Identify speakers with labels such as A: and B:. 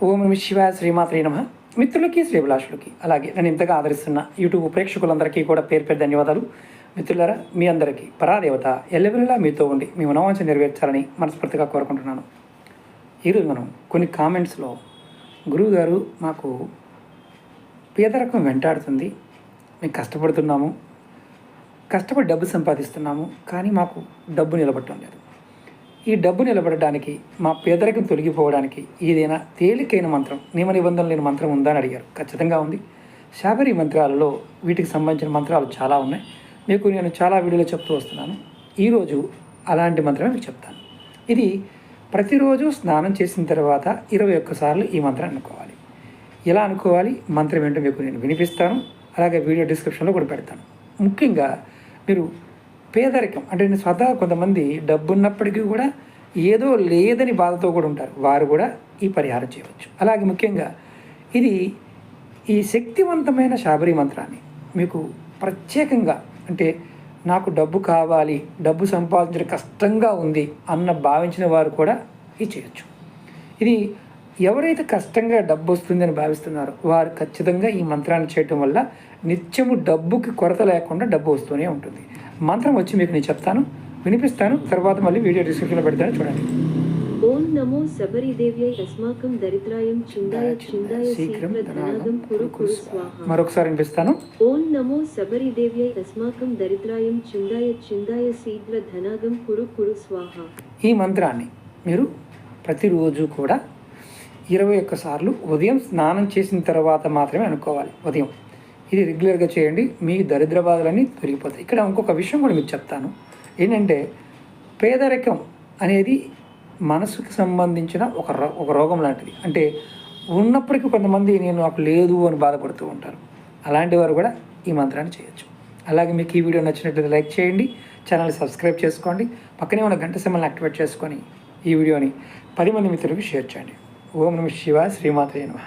A: ఓం నమ శివాయ శ్రీమాత్రే నమః. మిత్రులకి శ్రీభిలాషులకి అలాగే నన్ను ఇంతగా ఆదరిస్తున్న యూట్యూబ్ ప్రేక్షకులందరికీ కూడా పేరు పేరు ధన్యవాదాలు. మిత్రులారా, మీ అందరికీ పరాదేవత ఎల్లవెల్లా మీతో ఉండి మీ మనోవాంఛ నెరవేర్చాలని మనస్ఫూర్తిగా కోరుకుంటున్నాను. ఈరోజు మనం కొన్ని కామెంట్స్లో గురువుగారు మాకు పేదరికం వెంటాడుతుంది, మేము కష్టపడుతున్నాము, కష్టపడి డబ్బు సంపాదిస్తున్నాము, కానీ మాకు డబ్బు నిలబడటం లేదు. ఈ డబ్బు నిలబడడానికి, మా పేదరికం తొలగిపోవడానికి ఏదైనా తేలికైన మంత్రం, నియమ నిబంధనలు లేని మంత్రం ఉందా అని అడిగారు. ఖచ్చితంగా ఉంది. శాబరి మంత్రాలలో వీటికి సంబంధించిన మంత్రాలు చాలా ఉన్నాయి. మీకు నేను చాలా వీడియోలో చెప్తూ వస్తున్నాను. ఈరోజు అలాంటి మంత్రమే మీకు చెప్తాను. ఇది ప్రతిరోజు స్నానం చేసిన తర్వాత 21 సార్లు ఈ మంత్రాన్ని అనుకోవాలి. ఎలా అనుకోవాలి, మంత్రం ఏంటో మీకు నేను వినిపిస్తాను. అలాగే వీడియో డిస్క్రిప్షన్లో కూడా పెడతాను. ముఖ్యంగా మీరు పేదరికం అంటే నేను స్వతహా కొంతమంది డబ్బు ఉన్నప్పటికీ కూడా ఏదో లేదని బాధతో కూడా ఉంటారు. వారు కూడా ఈ పరిహారం చేయవచ్చు. అలాగే ముఖ్యంగా ఇది ఈ శక్తివంతమైన శాబరి మంత్రాన్ని మీకు ప్రత్యేకంగా అంటే నాకు డబ్బు కావాలి, డబ్బు సంపాదించడం కష్టంగా ఉంది అన్న భావించిన వారు కూడా ఇది చేయొచ్చు. ఇది ఎవరైతే కష్టంగా డబ్బు వస్తుందని భావిస్తున్నారో వారు ఖచ్చితంగా ఈ మంత్రాన్ని చేయటం వల్ల నిత్యము డబ్బుకి కొరత లేకుండా డబ్బు వస్తూనే ఉంటుంది. మంత్రం వచ్చి మీకు నేను చెప్తాను, వినిపిస్తాను. తర్వాత మళ్ళీ వీడియో డిస్క్రిప్షన్లో పెడతాను, చూడండి.
B: ఓం నమో శబరిదేవ్యై తస్మాకం దరిద్రాయం చిందాయ చిందాయ శీఘ్రం ధనాగం కురు కురు స్వాహా.
A: మరొకసారి వినిపిస్తాను.
B: ఓం నమో శబరిదేవ్యై తస్మాకం దరిద్రాయం చిందాయ చిందాయ శీఘ్ర ధనాగం కురు కురు స్వాహా.
A: ఈ మంత్రాన్ని మీరు ప్రతిరోజు కూడా 21 సార్లు ఉదయం స్నానం చేసిన తర్వాత మాత్రమే అనుకోవాలి. ఉదయం ఇది రెగ్యులర్గా చేయండి, మీ దరిద్ర బాధలన్నీ తొలగిపోతాయి. ఇక్కడ ఇంకొక విషయం కూడా మీకు చెప్తాను. ఏంటంటే పేదరికం అనేది మనసుకు సంబంధించిన ఒక రోగం లాంటిది. అంటే ఉన్నప్పటికీ కొంతమంది నేను నాకు లేదు అని బాధపడుతూ ఉంటారు. అలాంటి వారు కూడా ఈ మంత్రాన్ని చేయొచ్చు. అలాగే మీకు ఈ వీడియో నచ్చినట్లయితే లైక్ చేయండి, ఛానల్ని సబ్స్క్రైబ్ చేసుకోండి, పక్కనే ఉన్న గంట సింబల్ని యాక్టివేట్ చేసుకొని ఈ వీడియోని 10 మంది మిత్రులకు షేర్ చేయండి. ఓం నమ శివాయ శ్రీమాత్రే నమః.